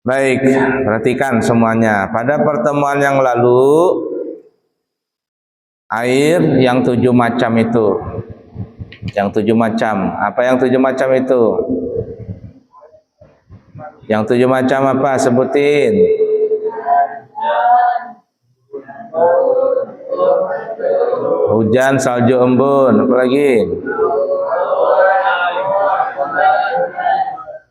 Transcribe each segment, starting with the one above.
Baik, perhatikan semuanya. Pada pertemuan yang lalu, air yang 7 macam itu. Yang 7 macam. Apa yang 7 macam itu? Yang 7 macam apa? Sebutin. Hujan, salju, embun. Apa lagi?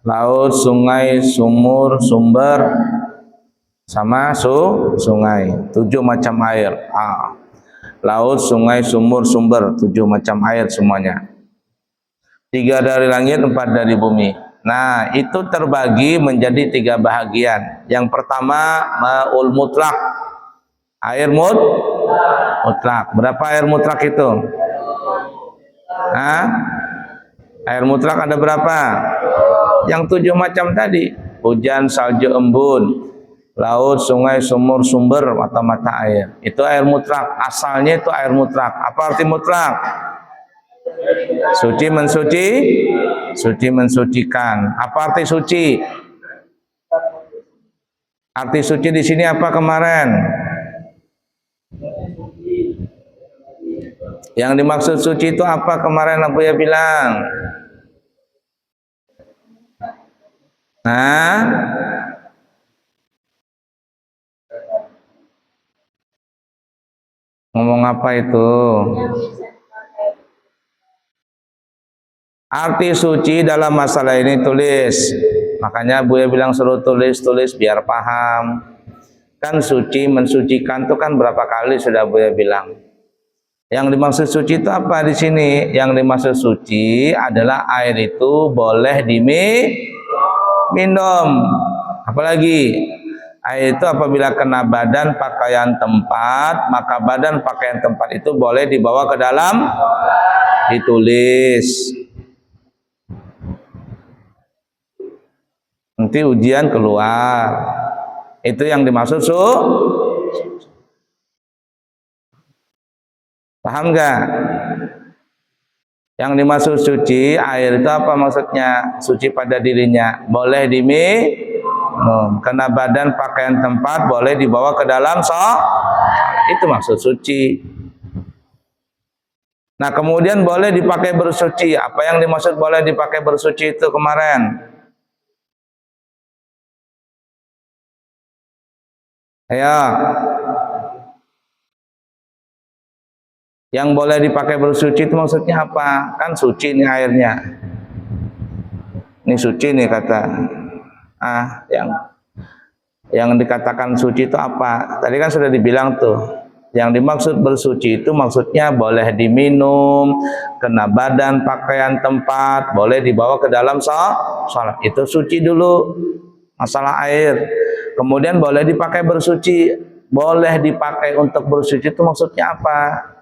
Laut, sungai, sumur, sumber, sama sungai. 7 macam air. Laut, sungai, sumur, sumber. 7 macam air semuanya. 3 dari langit, 4 dari bumi. Nah, itu terbagi menjadi 3 bahagian. Yang pertama, ma'ul mutlak. Air mutlak. Berapa air mutlak itu? Air mutlak ada berapa? Yang 7 macam tadi. Hujan, salju, embun, laut, sungai, sumur, sumber, mata-mata air. Itu air mutlak. Asalnya itu air mutlak. Apa arti mutlak? Suci, mensuci, suci, mensucikan. Apa arti suci? Arti suci di sini apa kemarin? Yang dimaksud suci itu apa kemarin Abu ya bilang? Ngomong apa itu? Arti suci dalam masalah ini tulis. Makanya Bu ya bilang suruh tulis biar paham. Kan suci, mensucikan itu kan berapa kali sudah Bu ya bilang. Yang dimaksud suci itu apa di sini? Yang dimaksud suci adalah air itu boleh diminum. Apalagi air itu apabila kena badan, pakaian, tempat, maka badan, pakaian, tempat itu boleh dibawa ke dalam, ditulis. Nanti ujian keluar. Itu yang dimaksud paham nggak? Yang dimaksud suci, air itu apa maksudnya? Suci pada dirinya, boleh diminum. Kena badan, pakaian, tempat, boleh dibawa ke dalam itu maksud suci. Nah, kemudian boleh dipakai bersuci. Apa yang dimaksud boleh dipakai bersuci itu kemarin? Ayo. Yang boleh dipakai bersuci itu maksudnya apa? Kan suci nih airnya. Ini suci nih kata. Yang dikatakan suci itu apa? Tadi kan sudah dibilang tuh. Yang dimaksud bersuci itu maksudnya boleh diminum, kena badan, pakaian, tempat, boleh dibawa ke dalam sholat. Itu suci dulu. Masalah air. Kemudian boleh dipakai bersuci. Boleh dipakai untuk bersuci itu maksudnya apa?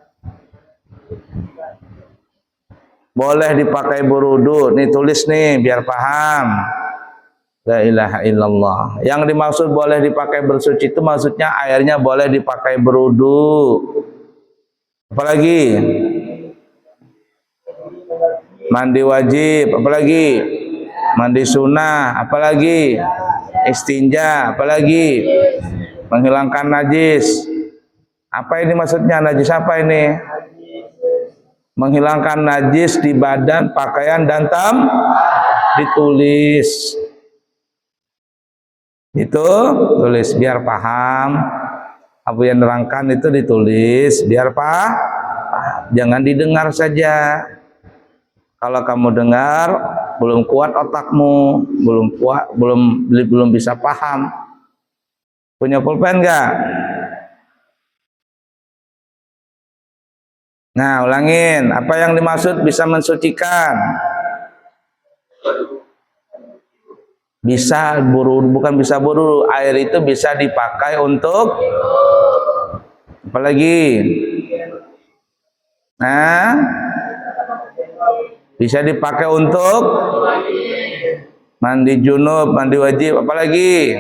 Boleh dipakai berudu. Nih tulis nih biar paham. La ilaha illallah. Yang dimaksud boleh dipakai bersuci itu maksudnya airnya boleh dipakai berudu. Apalagi? Mandi wajib. Apalagi? Mandi sunnah. Apalagi? Istinja. Apalagi? Menghilangkan najis. Apa ini maksudnya? Najis apa ini? Menghilangkan najis di badan, pakaian, dan ditulis. Itu tulis biar paham. Abu yang nerangkan itu ditulis biar paham. Jangan didengar saja. Kalau kamu dengar belum kuat otakmu, belum bisa paham. Punya pulpen enggak? Nah, ulangin. Apa yang dimaksud bisa mensucikan? Bisa buru, bukan bisa buru. Air itu bisa dipakai untuk apalagi? Nah, bisa dipakai untuk mandi junub, mandi wajib, apalagi?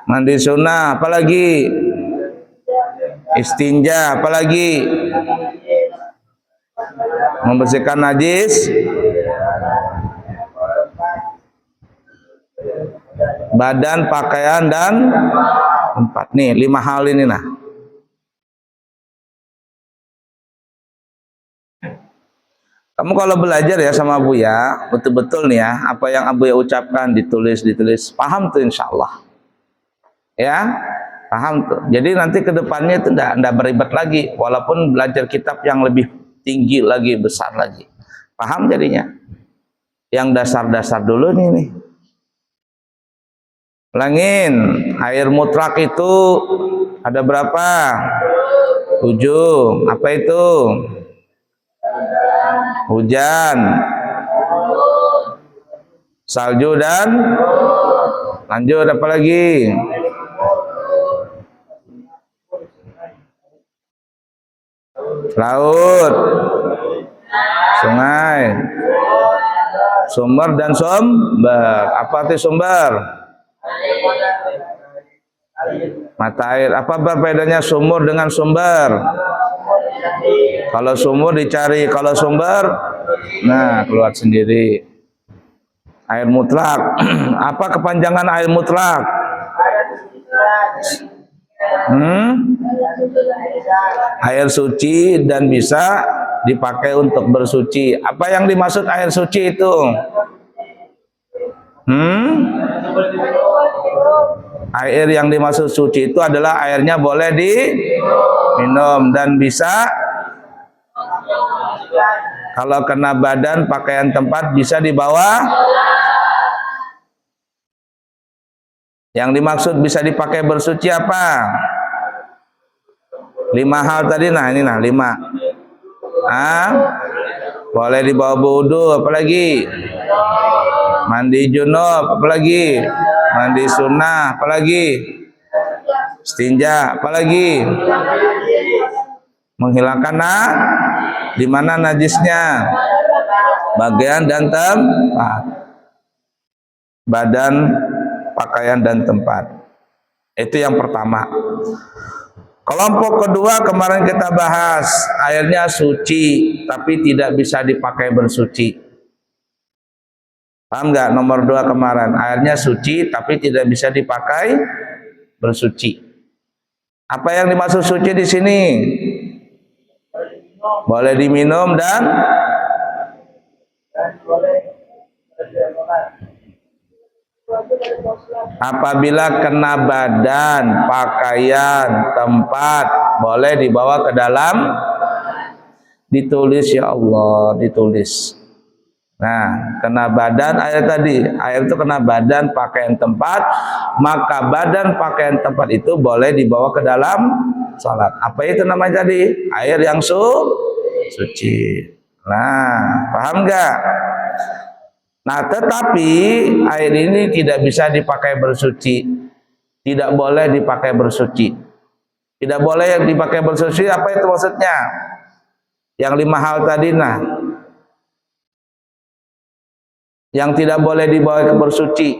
Mandi sunnah, apalagi? Istinja, apalagi? Membersihkan najis. badan, pakaian, dan tempat. Nih 5 hal ini nah. Kamu kalau belajar ya sama Buya, betul-betul nih ya, apa yang Buya ucapkan ditulis, paham tuh insya Allah. Ya, paham tuh. Jadi nanti kedepannya itu enggak beribet lagi, walaupun belajar kitab yang lebih tinggi lagi, besar lagi. Paham jadinya. Yang dasar-dasar dulu nih. Ulangin, air mutlak itu ada berapa? 7. Apa itu? Hujan, salju, dan lanjut apa lagi? Laut, sungai, sumber dan sumber. Apa arti sumber? Mata air. Apa perbedaannya sumur dengan sumber? Kalau sumur dicari, kalau sumber, nah keluar sendiri. Air mutlak. Apa kepanjangan air mutlak? Air suci dan bisa dipakai untuk bersuci. Apa yang dimaksud air suci itu? Air yang dimaksud suci itu adalah airnya boleh diminum dan bisa kalau kena badan, pakaian, tempat bisa dibawa. Yang dimaksud bisa dipakai bersuci apa? 5 hal tadi, nah ini nah 5. Boleh dibawa wudu, apalagi? Mandi junub, apalagi? Mandi sunnah, apalagi? Istinja, apalagi? Menghilangkan di mana najisnya? Bagian dan tempat. Badan, pakaian, dan tempat. Itu yang pertama. Kelompok kedua kemarin kita bahas, airnya suci tapi tidak bisa dipakai bersuci. Paham nggak? Nomor 2 kemarin, airnya suci tapi tidak bisa dipakai bersuci. Apa yang dimaksud suci di sini? Boleh diminum dan apabila kena badan, pakaian, tempat, boleh dibawa ke dalam, ditulis ya Allah, ditulis. Nah, kena badan, air tadi, air itu kena badan, pakaian, tempat, maka badan, pakaian, tempat itu boleh dibawa ke dalam salat. Apa itu namanya tadi? Air yang suci. Nah, paham nggak? Nah, tetapi air ini tidak bisa dipakai bersuci. Tidak boleh dipakai bersuci. Tidak boleh yang dipakai bersuci, apa itu maksudnya? Yang 5 hal tadi nah. Yang tidak boleh dibawa ke bersuci.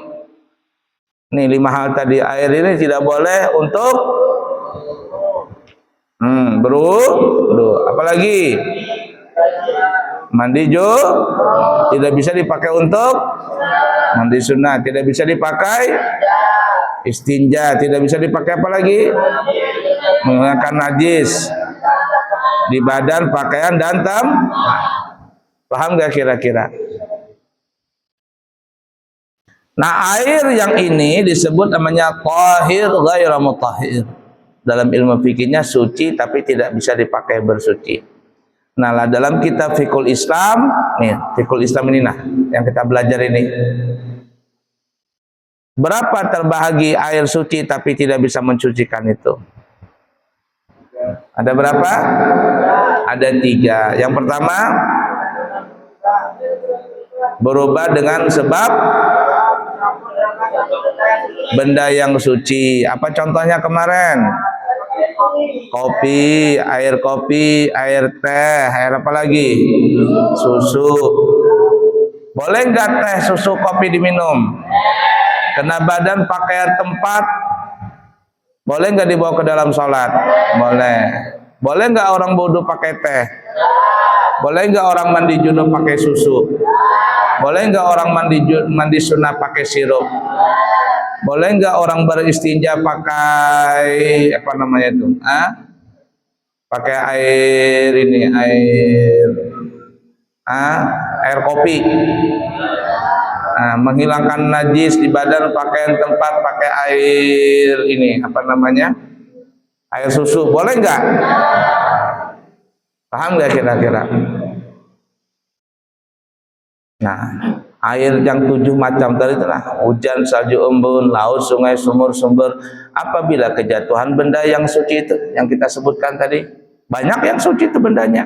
Nih 5 hal tadi, air ini tidak boleh untuk apalagi? Mandi tidak bisa dipakai untuk mandi sunnah, tidak bisa dipakai istinja, tidak bisa dipakai apa lagi? Menggunakan najis di badan, pakaian, dan paham gak kira-kira? Nah, air yang ini disebut namanya tahir ghairu mutahhir. Dalam ilmu fikihnya suci tapi tidak bisa dipakai bersuci. Nah, dalam kitab Fiqhul Islam, nih, Fiqhul Islam ini nah, yang kita belajar ini. Berapa terbahagi air suci tapi tidak bisa mencucikan itu? Ada berapa? Ada 3. Yang pertama, berubah dengan sebab benda yang suci. Apa contohnya kemarin? Kopi, air teh, air apa lagi? Susu. Boleh nggak teh, susu, kopi diminum? Kena badan, pakaian, tempat, boleh nggak dibawa ke dalam sholat? Boleh. Boleh nggak orang wudu pakai teh? Boleh nggak orang mandi junub pakai susu? Boleh nggak orang mandi sunnah pakai sirup? Boleh nggak orang beristinja pakai apa namanya itu? Pakai air ini, air kopi. Menghilangkan najis di badan pakaian tempat pakai air ini apa namanya? Air susu. Boleh nggak? Paham nggak kira-kira? Nah, air yang 7 macam tadi itulah hujan, salju, embun, laut, sungai, sumur, sumber. Apabila kejatuhan benda yang suci itu yang kita sebutkan tadi, banyak yang suci itu bendanya.